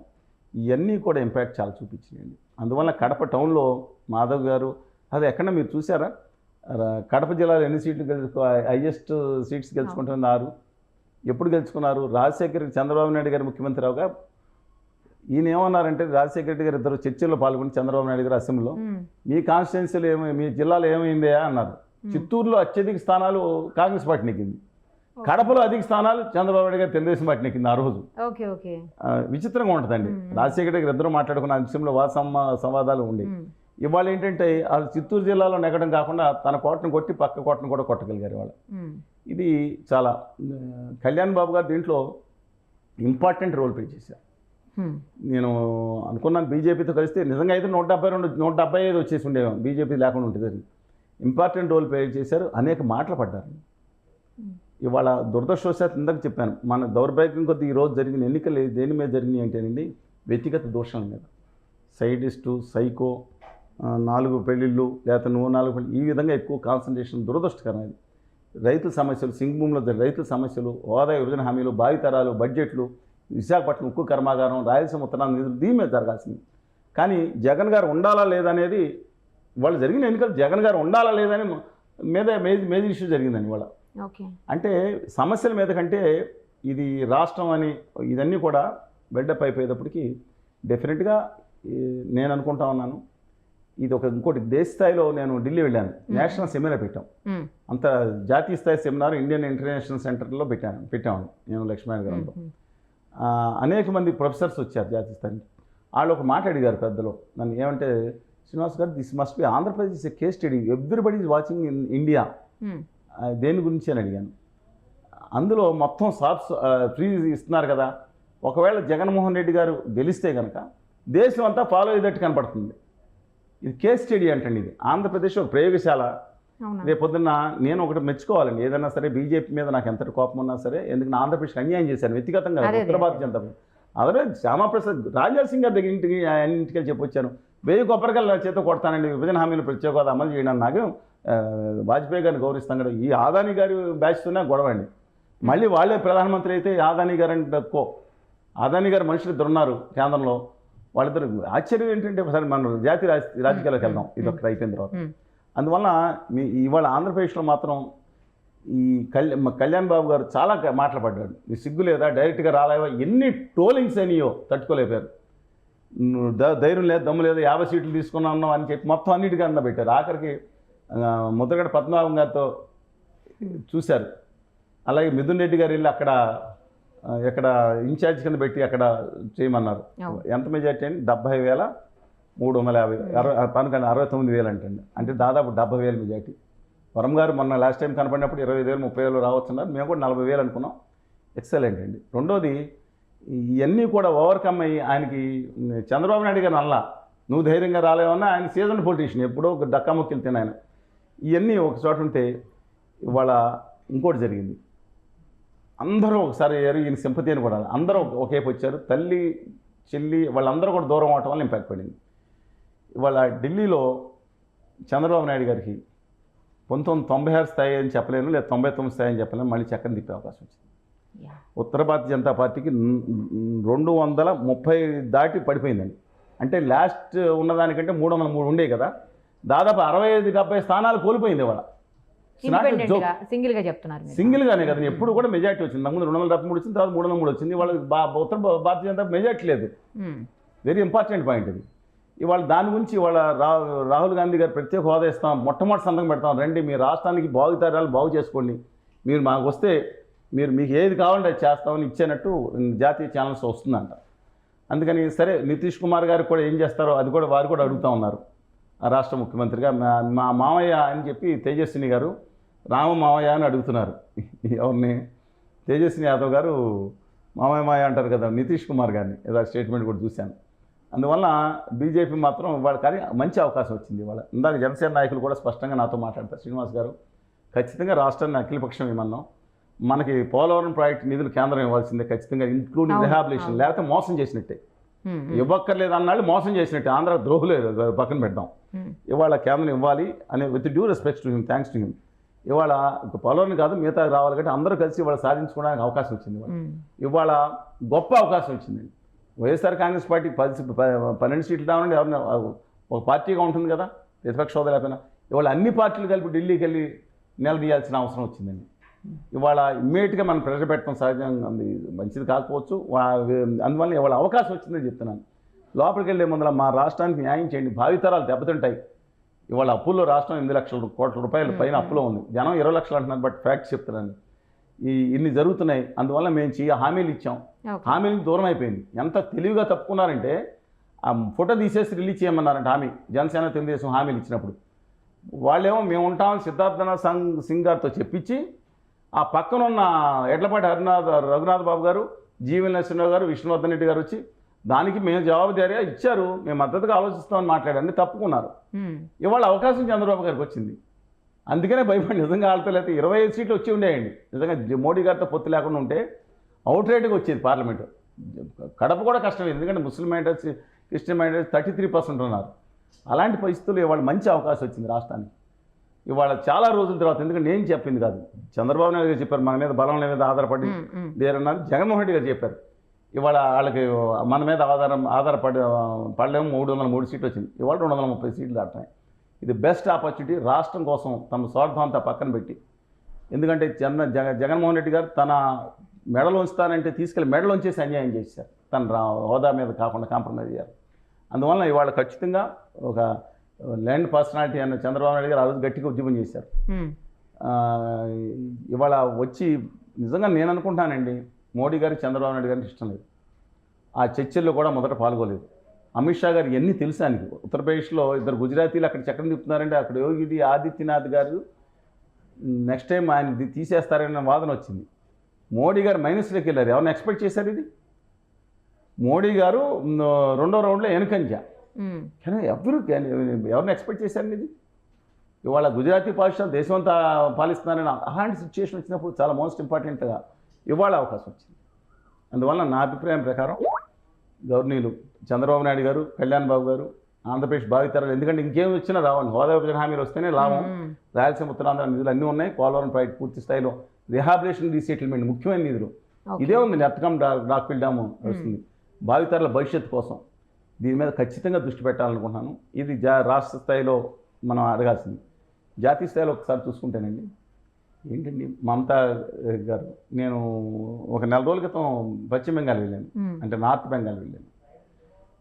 ఇవన్నీ కూడా ఇంపాక్ట్ చాలా చూపించినాయండి. అందువల్ల కడప టౌన్లో మాధవ్ గారు, అది ఎక్కడ మీరు చూసారా, కడప జిల్లాలో ఎన్ని సీట్లు హైయెస్ట్ సీట్స్ గెలుచుకుంటుంది 6. ఎప్పుడు గెలుచుకున్నారు? రాజశేఖర్ చంద్రబాబు నాయుడు గారు ముఖ్యమంత్రి అవగా ఈయన ఏమన్నారంటే, రాజశేఖర రెడ్డి గారు ఇద్దరు చర్చల్లో పాల్గొని చంద్రబాబు నాయుడు గారు అసెంబ్లీలో, మీ కాన్స్టిట్యున్సీలో మీ జిల్లాలో ఏమైందా అన్నారు. చిత్తూరులో అత్యధిక స్థానాలు కాంగ్రెస్ పార్టీ నెగ్గింది, కడపలో అధిక స్థానాలు చంద్రబాబు నాయుడు గారు తెలుగుదేశం పార్టీ నెక్కింది ఆ రోజు. విచిత్రంగా ఉంటుందండి. రాజశేఖర రెడ్డి గారు ఇద్దరు మాట్లాడుకున్న విషయంలో సంవాదాలు ఉండే. ఇవాళ ఏంటంటే వాళ్ళు చిత్తూరు జిల్లాలో నెగ్గడం కాకుండా తన కోటను కొట్టి పక్క కోటను కూడా కొట్టగలిగారు వాళ్ళు. ఇది చాలా కళ్యాణ్ బాబు గారు దీంట్లో ఇంపార్టెంట్ రోల్ ప్లే చేశారు. నేను అనుకున్నాను బీజేపీతో కలిస్తే నిజంగా అయితే 172, 175 వచ్చేసి ఉండేవి బీజేపీ లేకుండా ఉంటుంది. ఇంపార్టెంట్ రోల్ ప్లే చేశారు, అనేక మాటలు పడ్డారు. ఇవాళ దురదృష్టవశాత్తు ఇందాక చెప్పాను, మన దౌర్భాగ్యం కొద్ది ఈరోజు జరిగిన ఎన్నికలు దేని మీద జరిగినాయి అంటేనండి, వ్యక్తిగత దోషాల మీద. సైడిస్టు, సైకో, 4 పెళ్ళిళ్ళు లేకపోతే 4 పెళ్ళి, ఈ విధంగా ఎక్కువ కాన్సన్ట్రేషన్ దురదృష్టకరం. అది రైతుల సమస్యలు, సింగభూమిలో రైతుల సమస్యలు, హోదా విభజన హామీలు, భావితరాలు, బడ్జెట్లు, విశాఖపట్నం ఉక్కు కర్మాగారం, రాయలసీమ ఉత్తరాంధ్ర నిధులు, దీని మీద జరగాల్సింది. కానీ జగన్ గారు ఉండాలా లేదనేది, వాళ్ళు జరిగిన ఎన్నికలు జగన్ గారు ఉండాలా లేదని మేజర్ ఇష్యూ జరిగిందని వాళ్ళ. అంటే సమస్యల మీద కంటే ఇది రాష్ట్రం అని ఇదన్నీ కూడా బిల్డప్ అయిపోయేటప్పటికి డెఫినెట్గా నేను అనుకుంటా ఉన్నాను, ఇది ఇంకోటి దేశ స్థాయిలో. నేను ఢిల్లీ వెళ్ళాను, నేషనల్ సెమినార్ పెట్టాం, అంత జాతీయ స్థాయి సెమినార్ ఇండియన్ ఇంటర్నేషనల్ సెంటర్లో పెట్టాము నేను లక్ష్మీనగరంలో. అనేక మంది ప్రొఫెసర్స్ వచ్చారు జాతీయ స్థాయి. వాళ్ళు ఒక మాట అడిగారు పెద్దలు నన్ను, ఏమంటే శ్రీనివాస్ గారు, this must be Andhra Pradesh is a case study, everybody is watching in India దేని గురించి అని అడిగాను. అందులో మొత్తం సాఫ్స్ ఫ్రీ ఇస్తున్నారు కదా, ఒకవేళ జగన్మోహన్ రెడ్డి గారు గెలిస్తే కనుక దేశం అంతా ఫాలో అయ్యేటట్టు కనపడుతుంది. ఇది కేస్ స్టడీ అంటండి. ఇది ఆంధ్రప్రదేశ్ ఒక ప్రయోగశాల. రేపొద్దున్న నేను ఒకటి మెచ్చుకోవాలండి, ఏదైనా సరే బీజేపీ మీద నాకు ఎంత కోపం ఉన్నా సరే, ఎందుకు నా ఆంధ్రప్రదేశ్కి అన్యాయం చేశాను వ్యక్తిగతంగా, ఉత్తర భారతీయ జనతా పార్టీ. అదే శ్యామాప్రసాద్ రాజాల్ సింగ్ గారి దగ్గర ఇంటికి చెప్పొచ్చాను, 1000 కొబ్బరికాయలు చేత కొడతానండి, విభజన హామీలు ప్రత్యేక హోదా అమలు చేయడం, నాకు వాజ్పేయి గారిని గౌరవిస్తాం కదా. ఈ ఆదాని గారి బ్యాచ్తోనే గొడవ అండి. మళ్ళీ వాళ్ళే ప్రధానమంత్రి అయితే ఆదాని గారు అంటే తక్కువ, ఆదాని గారు మనుషులు ఇద్దరు ఉన్నారు కేంద్రంలో, వాళ్ళిద్దరు. ఆశ్చర్యం ఏంటంటే ఒకసారి మనం జాతీయ రాజకీయాలకు వెళ్దాం, ఇది ఒకటి అయిపోయిన తర్వాత. అందువల్ల ఇవాళ ఆంధ్రప్రదేశ్లో మాత్రం ఈ కళ్యాణ్ బాబు గారు చాలా మాటలు పడ్డాడు. నీ సిగ్గు లేదా, డైరెక్ట్గా రాలేవా, ఎన్ని ట్రోలింగ్స్ అయినాయో తట్టుకోలేపారు. ధైర్యం లేదు, దమ్ము లేదు, 50 సీట్లు తీసుకున్నాం అని చెప్పి మొత్తం అన్నిటికీ పెట్టారు. ఆఖరికి ముద్రగడ పద్మనాభం గారితో చూశారు. అలాగే మిథున్ రెడ్డి గారు వెళ్ళి అక్కడ ఇన్ఛార్జ్ కింద పెట్టి అక్కడ చేయమన్నారు. ఎంత మెజార్టీ అండి? 70,350, 69,000 అంటండి. అంటే దాదాపు 70,000 మెజార్టీ. వరం గారు మొన్న లాస్ట్ టైం కనపడినప్పుడు 25,000, 30,000 రావచ్చున్నారు. మేము కూడా 40,000 అనుకున్నాం. ఎక్సలెంట్ అండి. రెండోది, ఇవన్నీ కూడా ఓవర్కమ్ అయ్యి ఆయనకి చంద్రబాబు నాయుడు గారు అలా నువ్వు ధైర్యంగా రాలేవన్నా, ఆయన సీజన్ పొలిటీషియన్, ఎప్పుడో దక్కాముక్కిలు తినాయన. ఇవన్నీ ఒక చోట ఉంటే ఇవాళ ఇంకోటి జరిగింది. అందరూ ఒకసారి ఈయన సింపతి అని కూడా అందరూ ఒకేపు వచ్చారు. తల్లి చెల్లి వాళ్ళందరూ కూడా దూరం అవటం వల్ల ఇంపాక్ట్ పడింది. ఇవాళ ఢిల్లీలో చంద్రబాబు నాయుడు గారికి 1996 స్థాయి అని చెప్పలేను, లేదా 99 స్థాయి అని చెప్పలేను, మళ్ళీ చక్కని తిప్పే అవకాశం వచ్చింది. ఉత్తర భారతీయ జనతా పార్టీకి 230 దాటి పడిపోయిందండి. అంటే లాస్ట్ ఉన్నదానికంటే 303 ఉండే కదా, దాదాపు 65-70 స్థానాలు కోల్పోయింది ఇవాళ. సింగిల్గా చెప్తున్నారు, సింగిల్గానే కదా, ఎప్పుడు కూడా మెజార్టీ వచ్చింది. ముందు 273 వచ్చింది, తర్వాత 303 వచ్చింది. ఇవాళ ఉత్తర భారతీయ జనతా మెజార్టీ లేదు. వెరీ ఇంపార్టెంట్ పాయింట్ ఇది. ఇవాళ దాని గురించి ఇవాళ రాహుల్ గాంధీ గారు ప్రత్యేక హోదా ఇస్తాం, మొట్టమొదటి సంతకం పెడతాం, రండి మీ రాష్ట్రానికి బాగుతరాలు బాగు చేసుకోండి, మీరు మాకు వస్తే మీకు ఏది కావాలంటే అది చేస్తామని ఇచ్చేనట్టు జాతీయ ఛానల్స్ వస్తుందంట. అందుకని సరే నితీష్ కుమార్ గారు కూడా ఏం చేస్తారో అది కూడా వారు కూడా అడుగుతూ ఉన్నారు. ఆ రాష్ట్ర ముఖ్యమంత్రిగా మా మామయ్య అని చెప్పి తేజస్విని గారు రామ మామయ్య అని అడుగుతున్నారు. ఎవరిని? తేజస్విని యాదవ్ గారు మామయ్య అంటారు కదా నితీష్ కుమార్ గారిని, ఏదో స్టేట్మెంట్ కూడా చూశాను. అందువల్ల బీజేపీ మాత్రం ఇవాళ కానీ మంచి అవకాశం వచ్చింది ఇవాళ. ఇందాక జనసేన నాయకులు కూడా స్పష్టంగా నాతో మాట్లాడతారు. శ్రీనివాస్ గారు ఖచ్చితంగా రాష్ట్రాన్ని అఖిలపక్షం ఇవ్వమన్నాం, మనకి పోలవరం ప్రాజెక్ట్ నిధులు కేంద్రం ఇవ్వాల్సిందే ఖచ్చితంగా, ఇంక్లూడింగ్ రిహాబిలేషన్, లేకపోతే మోసం చేసినట్టే, ఇవ్వక్కర్లేదు అన్నాళ్ళు మోసం చేసినట్టే, ఆంధ్ర ద్రోహులే పక్కన పెడదాం. ఇవాళ కేంద్రం ఇవ్వాలి అనే with due respect to him, thanks to him. ఇవాళ పోలవరం కాదు మిగతా రావాలి కాబట్టి అందరూ కలిసి ఇవాళ సాధించుకోవడానికి అవకాశం వచ్చింది. ఇవాళ గొప్ప అవకాశం వచ్చిందండి. వైఎస్ఆర్ కాంగ్రెస్ పార్టీ 12 సీట్లు రావాలంటే ఎవరైనా ఒక పార్టీగా ఉంటుంది కదా, ప్రతిపక్ష హోదా లేకపోయినా. ఇవాళ అన్ని పార్టీలు కలిపి ఢిల్లీకి వెళ్ళి నిలదీయాల్సిన అవసరం వచ్చిందండి. ఇవాళ ఇమ్మీడియట్గా మనం ప్రెషర్ పెట్టడం సహజంగా మంచిది కాకపోవచ్చు, అందువల్ల ఇవాళ అవకాశం వచ్చిందని చెప్తున్నాను. లోపలికి వెళ్ళే ముందర మా రాష్ట్రానికి న్యాయం చేయండి, భావితరాలు దెబ్బతింటాయి. ఇవాళ అప్పుల్లో రాష్ట్రం 8 లక్షల కోట్ల రూపాయల పైన అప్పులో ఉంది, జనం 20 లక్షలు అంటున్నారు. బట్ ఫ్యాక్ట్స్ చెప్తున్నాను, ఇన్ని జరుగుతున్నాయి. అందువల్ల మేము హామీలు ఇచ్చాం, హామీలకు దూరం అయిపోయింది. ఎంత తెలివిగా తప్పుకున్నారంటే ఆ ఫోటో తీసేసి రిలీజ్ చేయమన్నారంటే హామీ, జనసేన తెలుగుదేశం హామీలు ఇచ్చినప్పుడు వాళ్ళేమో మేము ఉంటామని సిద్ధార్థనాథ్ సింగ్ గారితో చెప్పించి ఆ పక్కన ఉన్న ఎడ్లపాటి రఘునాథ్ బాబు గారు, జీవన్ నరసింహరావు గారు, విష్ణువర్ధన్ రెడ్డి గారు వచ్చి దానికి మేము జవాబుదారీగా ఇచ్చారు, మేము మద్దతుగా ఆలోచిస్తామని మాట్లాడారని తప్పుకున్నారు. ఇవాళ అవకాశం చంద్రబాబు గారికి వచ్చింది, అందుకనే భయపడి నిజంగా ఆడతా లేకపోతే 25 సీట్లు వచ్చి ఉండేయండి. నిజంగా మోడీ గారితో పొత్తు లేకుండా ఉంటే అవుట్ రైట్గా వచ్చేది పార్లమెంటు. కడప కూడా కష్టమే, ఎందుకంటే ముస్లిం మైనారిటీస్, క్రిస్టియన్ మైనారిటీస్ 33% ఉన్నారు. అలాంటి పరిస్థితుల్లో ఇవాళ మంచి అవకాశం వచ్చింది రాష్ట్రానికి. ఇవాళ చాలా రోజుల తర్వాత, ఎందుకంటే నేను చెప్పింది కాదు, చంద్రబాబు నాయుడు గారు చెప్పారు, మన మీద బలం మీద ఆధారపడి లేరన్నారు. జగన్మోహన్ రెడ్డి గారు చెప్పారు, ఇవాళ వాళ్ళకి మన మీద పడలేము, 303 సీట్లు వచ్చింది. ఇవాళ 230 సీట్లు దాటున్నాయి. ఇది బెస్ట్ ఆపర్చునిటీ రాష్ట్రం కోసం తమ స్వార్థం అంతా పక్కన పెట్టి. ఎందుకంటే జగన్మోహన్ రెడ్డి గారు తన మెడలు ఉంచుతానంటే తీసుకెళ్ళి మెడలు ఉంచేసి అన్యాయం చేశారు, తన హోదా మీద కాకుండా కాంప్రమైజ్ అయ్యారు. అందువల్ల ఇవాళ ఖచ్చితంగా ఒక ల్యాండ్ పర్సనాలిటీ అన్న చంద్రబాబు నాయుడు గారు ఆ రోజు గట్టిగా ఉద్యమం చేశారు. ఇవాళ వచ్చి నిజంగా నేను అనుకుంటానండి, మోడీ గారికి చంద్రబాబు నాయుడు గారికి ఇష్టం లేదు, ఆ చర్చల్లో కూడా మొదట పాల్గొలేదు. అమిత్ షా గారు ఎన్ని తెలుసానికి, ఉత్తరప్రదేశ్లో 2 గుజరాతీలు అక్కడ చక్రం తిప్పుతున్నారంటే అక్కడ యోగి ఆదిత్యనాథ్ గారు నెక్స్ట్ టైం ఆయన తీసేస్తారనే వాదన వచ్చింది. మోడీ గారు మైనస్లోకి వెళ్ళారు. ఎవరిని ఎక్స్పెక్ట్ చేశారు ఇది? మోడీ గారు రెండో రౌండ్లో వెనుకంజ. కానీ ఎవరిని ఎక్స్పెక్ట్ చేశారు ఇది? ఇవాళ గుజరాతీ పాలిషన్ దేశం అంతా పాలిస్తున్నారని అలాంటి సిచ్యువేషన్ వచ్చినప్పుడు చాలా మోస్ట్ ఇంపార్టెంట్గా ఇవాళ అవకాశం వచ్చింది. అందువల్ల నా అభిప్రాయం ప్రకారం గవర్నీలు చంద్రబాబు నాయుడు గారు, కళ్యాణ్ బాబు గారు, ఆంధ్రప్రదేశ్ భావితరాలు, ఎందుకంటే ఇంకేం వచ్చినా రావండి. హోదా విభజన హామీలు వస్తేనే లాభం. రాయలసీమ ఉత్తరాంధ్ర నిధులు అన్నీ ఉన్నాయి. పోలవరం ప్రాజెక్ట్ పూర్తి స్థాయిలో రిహాబిలేషన్, రీసెటిల్మెంట్ ముఖ్యమైన నిధులు ఇదే ఉంది. నెత్తకం డాక్ఫిల్ డ్యాము వస్తుంది. భావితరాల భవిష్యత్తు కోసం దీని మీద ఖచ్చితంగా దృష్టి పెట్టాలనుకుంటున్నాను. ఇది రాష్ట్ర స్థాయిలో మనం అడగాల్సింది. జాతీయ స్థాయిలో ఒకసారి చూసుకుంటేనండి, ఏంటండి మమతా గారు, నేను ఒక 4 రోజుల క్రితం పశ్చిమ బెంగాల్ వెళ్ళాను, అంటే నార్త్ బెంగాల్ వెళ్ళాను.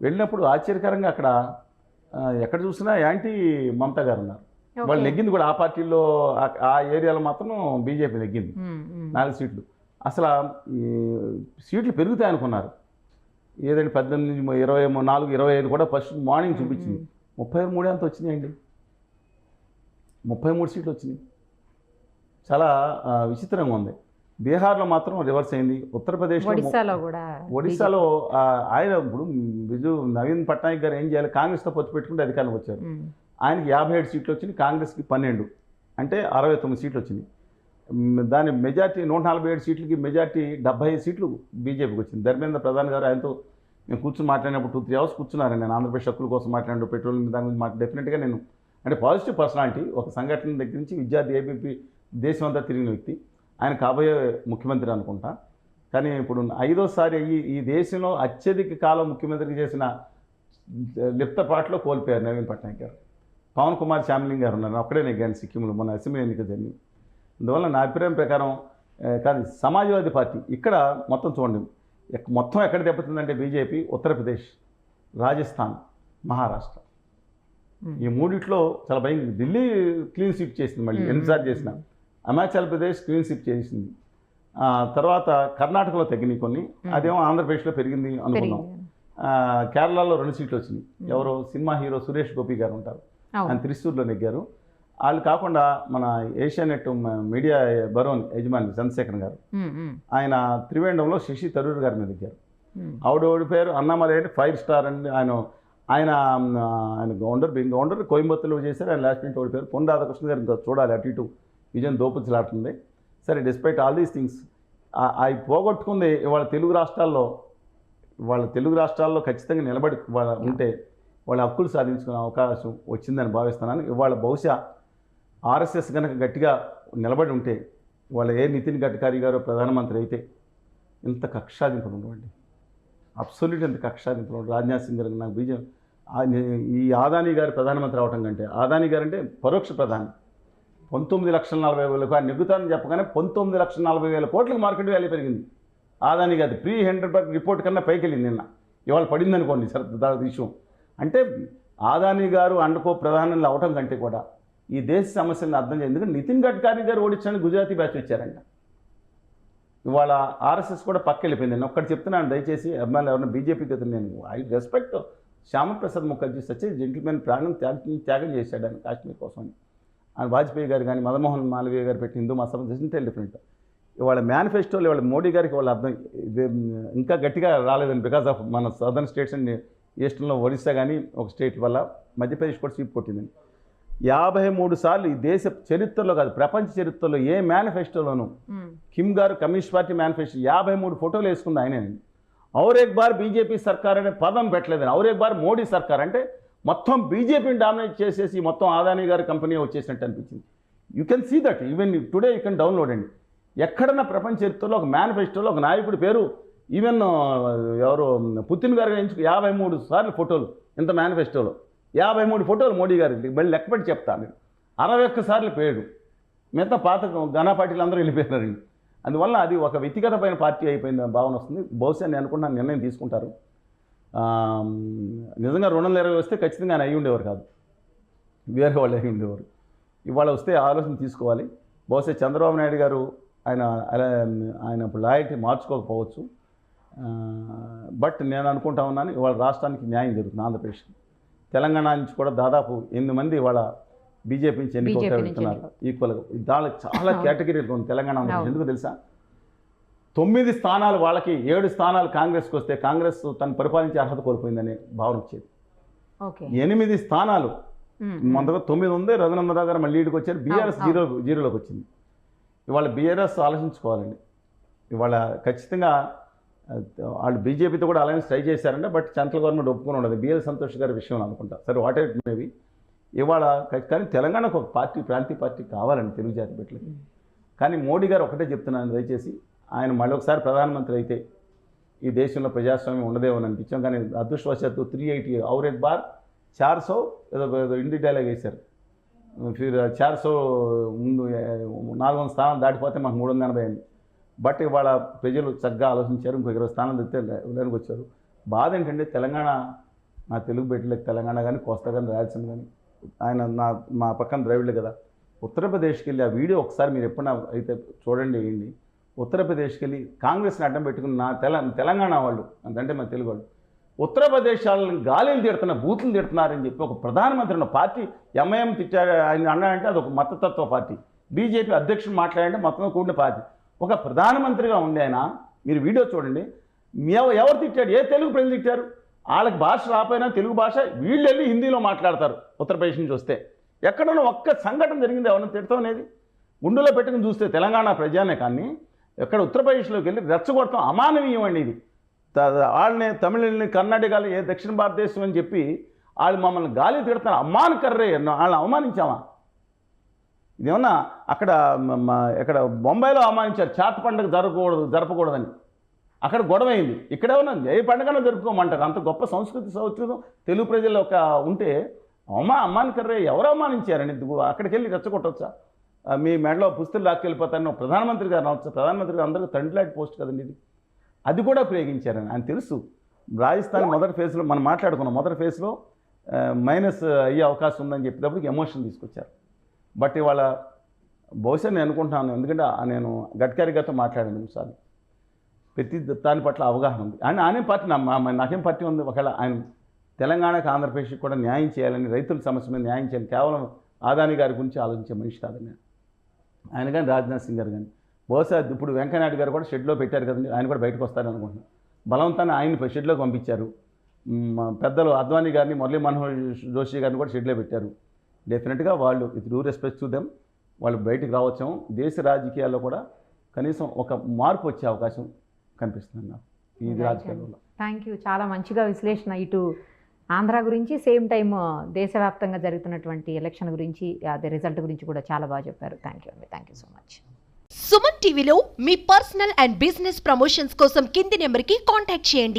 వెళ్ళినప్పుడు ఆశ్చర్యకరంగా అక్కడ ఎక్కడ చూసినా యాంటీ మమతా గారు ఉన్నారు. వాళ్ళు నెగ్గింది కూడా ఆ పార్టీలో, ఆ ఏరియాలో మాత్రం బీజేపీ నెగ్గింది 4 సీట్లు. అసలు సీట్లు పెరుగుతాయి అనుకున్నారు. ఏదంటే 18, 24, 25 కూడా ఫస్ట్ మార్నింగ్ చూపించింది. 33 అంత వచ్చినాయండి. 33 సీట్లు వచ్చినాయి. చాలా విచిత్రంగా ఉంది. బీహార్లో మాత్రం రివర్స్ అయింది. ఉత్తరప్రదేశ్లో, ఒడిశాలో ఆయన ఇప్పుడు నవీన్ పట్నాయక్ గారు ఏం చేయాలి, కాంగ్రెస్తో పొత్తు పెట్టుకుంటే అధికారంలోకి వచ్చారు. ఆయనకి 57 సీట్లు వచ్చినాయి, కాంగ్రెస్కి 12, అంటే 69 సీట్లు వచ్చినాయి. దాని మెజార్టీ 147 సీట్లకి మెజార్టీ 75 సీట్లు బీజేపీకి వచ్చింది. ధర్మేంద్ర ప్రధాన్ గారు ఆయనతో నేను కూర్చొని మాట్లాడినప్పుడు 2-3 అవర్స్ కూర్చున్నాను. నేను ఆంధ్రప్రదేశ్ హక్కుల కోసం మాట్లాడిన పెట్రోల్ దాని గురించి డెఫినెట్గా నేను, అంటే పాజిటివ్ పర్సనాలిటీ, ఒక సంఘటన దగ్గర నుంచి విద్యార్థి ఏబీపీ దేశం అంతా తిరిగిన వ్యక్తి. ఆయన కాబోయే ముఖ్యమంత్రి అనుకుంటా. కానీ ఇప్పుడు 5వసారి ఈ దేశంలో అత్యధిక కాలం ముఖ్యమంత్రికి చేసిన లిప్తపాట్లో కోల్పోయారు నవీన్ పట్నాయక్ గారు. పవన్ కుమార్ చామ్లింగ్ గారు ఉన్నారు. అక్కడే నెగ్గాను సిక్కింలో మన అసెంబ్లీ ఎన్నిక జరిగింది. అందువల్ల నా అభిప్రాయం ప్రకారం కానీ సమాజ్వాదీ పార్టీ ఇక్కడ మొత్తం చూడండి, మొత్తం ఎక్కడ దెబ్బతిందంటే బీజేపీ ఉత్తరప్రదేశ్, రాజస్థాన్, మహారాష్ట్ర, ఈ మూడిట్లో చాలా భయంగా. ఢిల్లీ క్లీన్ స్వీప్ చేసింది, మళ్ళీ ఎన్నిసార్లు చేసిన. అరుణాచల్ ప్రదేశ్ క్లీన్ స్వీప్ చేసింది. తర్వాత కర్ణాటకలో తగ్గినాయి కొన్ని, అదేమో ఆంధ్రప్రదేశ్లో పెరిగింది అనుకున్నాం. కేరళలో 2 సీట్లు వచ్చినాయి. ఎవరో సినిమా హీరో సురేష్ గోపి గారు ఉంటారు, ఆయన త్రిశూర్లో నెగ్గారు. వాళ్ళు కాకుండా మన ఏషియానెట్ మీడియా బరోన్ యజమాని చంద్రశేఖర్ గారు, ఆయన త్రివేంద్రంలో శశి తరూర్ గారి మీద నెగ్గారు. ఆవిడ ఓడిపోయారు. అన్నామలై 5 స్టార్ అండి ఆయన గవర్నర్ కోయంబత్తూరులో చేశారు. ఆయన లాస్ట్ మినిట్ ఓడిపోయారు. పొన్ రాధాకృష్ణ గారు ఇంకా చూడాలి, అటు ఇటు విజయం దోపులాడుతుంది. సరే, డిస్పైట్ ఆల్ దీస్ థింగ్స్ అవి పోగొట్టుకుంది. వాళ్ళ తెలుగు రాష్ట్రాల్లో ఖచ్చితంగా నిలబడి ఉంటే వాళ్ళ హక్కులు సాధించుకునే అవకాశం వచ్చిందని భావిస్తున్నాను. ఇవాళ బహుశా ఆర్ఎస్ఎస్ కనుక గట్టిగా నిలబడి ఉంటే, వాళ్ళ నితిన్ గడ్కరీ గారు ప్రధానమంత్రి అయితే ఇంత కక్షాదింపులు ఉండవండి. అబ్సల్యూట్ ఇంత కక్షాదింపులు ఉండవు. రాజ్నాథ్ సింగ్ గారు, నాకు ఈ ఆదానీ గారు ప్రధానమంత్రి అవటం కంటే, ఆదానీ గారు అంటే పరోక్ష ప్రధాని, 19,40,000 ఆయన నెగ్గుతానని చెప్పగానే 19,40,000 కోట్లకు మార్కెట్ వాల్యూ పెరిగింది. ఆదానీ గారి ప్రీ హెండర్బర్గ్ రిపోర్ట్ కన్నా పైకి వెళ్ళింది. నిన్న ఇవాళ పడింది అనుకోండి సార్ విషయం. అంటే ఆదానీ గారు అండుకో ప్రధానంలో అవటం కంటే కూడా ఈ దేశ సమస్యలను అర్థం చేయాలి. ఎందుకంటే నితిన్ గడ్కరీ గారు ఓడించడానికి గుజరాతీ బ్యాచ్ వచ్చారంట. ఇవాళ ఆర్ఎస్ఎస్ కూడా పక్క వెళ్ళిపోయింది. నేను ఒక్కటి చెప్తున్నాను, దయచేసి అభిమానులు ఎవరైనా బీజేపీకి నేను I respect Shyamaprasad Mukherjee, such gentlemen, ప్రాణం త్యాగం చేశాడు ఆయన కాశ్మీర్ కోసం. ఆయన వాజ్పేయి గారు కానీ మదన్మోహన్ మాలవీయ గారు పెట్టిన హిందూ మతం ఇంటెల్ డిఫరెంట్. ఇవాళ మేనిఫెస్టోలో ఇవాళ మోడీ గారికి వాళ్ళ అర్థం ఇంకా గట్టిగా రాలేదని, బికాస్ ఆఫ్ మన సదర్న్ స్టేట్స్ అండ్ ఈస్టర్న్లో ఒడిశా కానీ ఒక స్టేట్ వల్ల మధ్యప్రదేశ్ కూడా స్వీప్ కొట్టిందని. 53 సార్లు ఈ దేశ చరిత్రలో కాదు, ప్రపంచ చరిత్రలో ఏ మేనిఫెస్టోలోనూ కిమ్ గారు కమ్యూనిస్ట్ పార్టీ మేనిఫెస్టో 53 ఫోటోలు వేసుకుంది ఆయనేనండి. ఔర్ ఎక్ బార్ బీజేపీ సర్కార్ అనే పదం పెట్టలేదని. ఔర్ ఎక్ బార్ మోడీ సర్కార్ అంటే మొత్తం బీజేపీని డామినేట్ చేసేసి మొత్తం ఆదానీ గారి కంపెనీ వచ్చేసినట్టు అనిపించింది. You can see that even today you can download అండి. ఎక్కడన్నా ప్రపంచ చరిత్రలో ఒక మేనిఫెస్టోలో ఒక నాయకుడి పేరు, ఈవెన్ ఎవరు పుతిన్ గారు 53 సార్లు ఫోటోలు, ఇంత మేనిఫెస్టోలో 53 ఫోటోలు మోడీ గారికి. మళ్ళీ లెక్కపెట్టి చెప్తాను, 61 సార్లు పేరు. మిగతా పాత ఘనా పార్టీలు అందరూ వెళ్ళిపోయినారండి. అందువల్ల అది ఒక వ్యక్తిగతమైన పార్టీ అయిపోయింది భావన వస్తుంది. బహుశా నేను అనుకుంటున్నాను నిర్ణయం తీసుకుంటారు. నిజంగా 220 వస్తే ఖచ్చితంగా ఆయన అయ్యి ఉండేవారు కాదు, వేరే వాళ్ళు అయ్యి ఉండేవారు. ఇవాళ వస్తే ఆలోచన తీసుకోవాలి. బహుశా చంద్రబాబు నాయుడు గారు ఆయన ఇప్పుడు లాయల్టీ మార్చుకోకపోవచ్చు. బట్ నేను అనుకుంటా ఉన్నాను ఇవాళ రాష్ట్రానికి న్యాయం జరుగుతుంది. ఆంధ్రప్రదేశ్, తెలంగాణ నుంచి కూడా దాదాపు 8 మంది ఇవాళ బీజేపీ నుంచి ఎన్నికవుతా వెళ్తున్నారు ఈక్వల్గా. దానికి చాలా కేటగిరీలు ఉంది తెలంగాణ. ఎందుకు తెలుసా, 9 స్థానాలు వాళ్ళకి, 7 స్థానాలు కాంగ్రెస్కి వస్తే కాంగ్రెస్ తను పరిపాలించే అర్హత కోల్పోయిందనే భావన వచ్చేది. 8 స్థానాలు మొదట 9 ఉంది, రఘునందరావు గారు మళ్ళీ లీడ్కి వచ్చారు. బీఆర్ఎస్ జీరోలోకి వచ్చింది. ఇవాళ బీఆర్ఎస్ ఆలోచించుకోవాలండి. ఇవాళ ఖచ్చితంగా వాళ్ళు బీజేపీతో కూడా అలయన్స్ ట్రై చేశారంటే, బట్ సెంట్రల్ గవర్నమెంట్ ఒప్పుకొని ఉండదు. బిఎల్ సంతోష్ గారి విషయం అనుకుంటా. సరే వాట్ ఎవర్ మేబీ, ఇవాళ కానీ తెలంగాణకు ఒక పార్టీ, ప్రాంతీయ పార్టీ కావాలండి తెలుగు జాతి బిడ్డలకి. కానీ మోడీ గారు ఒకటే చెప్తున్నాను, దయచేసి ఆయన మళ్ళీ ఒకసారి ప్రధానమంత్రి అయితే ఈ దేశంలో ప్రజాస్వామ్యం ఉండదేమని అనిపించాం. కానీ అదృష్టవశాత్తు 380 ఔరేట్ బార్ 400 ఏదో హిందీ డైలాగ్ వేశారు. 400 ముందు 400 స్థానాలు దాటిపోతే మాకు 380 అయింది. బట్ ఇవాళ ప్రజలు చక్కగా ఆలోచించారు. ఇంకో 20 స్థానాలు తెస్తే ఉదయానికి వచ్చారు. బాధ ఏంటంటే తెలంగాణ, నా తెలుగు బిడ్డలకు తెలంగాణ కానీ, కోస్తా కానీ, రాయలసీమ కానీ, ఆయన మా పక్కన ద్రవిడులు కదా, ఉత్తరప్రదేశ్కి వెళ్ళి ఆ వీడియో ఒకసారి మీరు ఎప్పుడైనా అయితే చూడండి, వేయండి. ఉత్తరప్రదేశ్కి వెళ్ళి కాంగ్రెస్ని అడ్డం పెట్టుకుని తెలంగాణ వాళ్ళు అంటే మన తెలుగు వాళ్ళు ఉత్తరప్రదేశ్ వాళ్ళని గాలిని తిడుతున్న, బూతులు తిడుతున్నారని చెప్పి ఒక ప్రధానమంత్రి ఉన్న పార్టీ ఎంఐఎం తిట్టాడు. ఆయన అన్నాడంటే అది ఒక మతతత్వ పార్టీ. బీజేపీ అధ్యక్షుడు మాట్లాడంటే మొత్తం కూడిన పార్టీ. ఒక ప్రధానమంత్రిగా ఉండి ఆయన, మీరు వీడియో చూడండి, ఎవరు తిట్టాడు, ఏ తెలుగు ప్రజలు తిట్టారు? వాళ్ళకి భాష రాపోయినా తెలుగు భాష వీళ్ళు వెళ్ళి హిందీలో మాట్లాడతారు. ఉత్తరప్రదేశ్ నుంచి వస్తే ఎక్కడన్నా ఒక్క సంఘటన జరిగింది ఎవరైనా తిడతాం అనేది? గుండెలో పెట్టుకుని చూస్తే తెలంగాణ ప్రజానే, కానీ ఎక్కడ ఉత్తరప్రదేశ్లోకి వెళ్ళి రెచ్చగొడతాం. అమానవీయం అండి ఇది. వాళ్ళని తమిళని, కర్ణాటకలు, ఏ దక్షిణ భారతదేశం అని చెప్పి వాళ్ళు మమ్మల్ని గాలి తిడతారు. అమ్మానకర్రే, వాళ్ళని అవమానించామా? ఇదేమన్నా అక్కడ బొంబాయిలో అవమానించారు, చాట్ పండుగ జరపకూడదని. అక్కడ గొడవ అయింది. ఇక్కడేమన్నా ఏ పండుగనో జరుపుకోమంటారు. అంత గొప్ప సంస్కృతి సంస్కృతం తెలుగు ప్రజలు ఒక ఉంటే అమ్మానకర్రే ఎవరు అవమానించారని అక్కడికి వెళ్ళి రెచ్చగొట్టవచ్చా? మీ మెడలో పుస్తలు లాక్కెళ్ళిపోతారని ప్రధానమంత్రి గారు అనవచ్చు. ప్రధానమంత్రి గారు అందరికీ తండ్రిలాంటి పోస్ట్ కదండి ఇది. అది కూడా ప్రయోగించారని ఆయన తెలుసు. రాజస్థాన్ మొదటి ఫేజ్లో మనం మాట్లాడుకున్నాం, మొదటి ఫేజ్లో మైనస్ అయ్యే అవకాశం ఉందని చెప్పేటప్పటికి ఎమోషన్ తీసుకొచ్చారు. బట్ ఇవాళ బహుశా నేను అనుకుంటున్నాను, ఎందుకంటే నేను గడ్కరీ గారితో మాట్లాడాను నిమిషాలు, ప్రతి దాని పట్ల అవగాహన ఉంది. ఆయన పార్టీ నాకేం పార్టీ ఉంది? ఒకవేళ ఆయన తెలంగాణకు, ఆంధ్రప్రదేశ్కి కూడా న్యాయం చేయాలని, రైతుల సమస్య మీద న్యాయం చేయాలని కేవలం ఆదాని గారి గురించి ఆలోచించే మనిషి కాదని ఆయన కానీ, రాజ్నాథ్ సింగ్ గారు కానీ. బహుశా ఇప్పుడు వెంకయ్యనాయుడు గారు కూడా షెడ్లో పెట్టారు కదండి, ఆయన కూడా బయటకు వస్తారని అనుకుంటున్నాను. బలవంతాన్ని ఆయన షెడ్లోకి పంపించారు. పెద్దలు అద్వానీ గారిని, మురళీ మనోహర్ జోషి గారిని కూడా షెడ్లో పెట్టారు. డెఫినెట్గా వాళ్ళు with due respect to them వాళ్ళు బయటికి రావచ్చాము. దేశ రాజకీయాల్లో కూడా కనీసం ఒక మార్పు వచ్చే అవకాశం కనిపిస్తుంది నాకు ఈ రాజకీయాల్లో. Thank you. చాలా మంచిగా విశ్లేషణ, ఇటు ఆంధ్ర గురించి, సేమ్ టైం దేశవ్యాప్తంగా జరుగుతున్నటువంటి ఎలక్షన్ గురించి, అదే రిజల్ట్ గురించి కూడా చాలా బాగా చెప్పారు. థ్యాంక్ యూ అండి. Thank you so much. Suman టీవీలో మీ పర్సనల్ అండ్ బిజినెస్ ప్రమోషన్స్ కోసం కింది నెంబర్కి కాంటాక్ట్ చేయండి.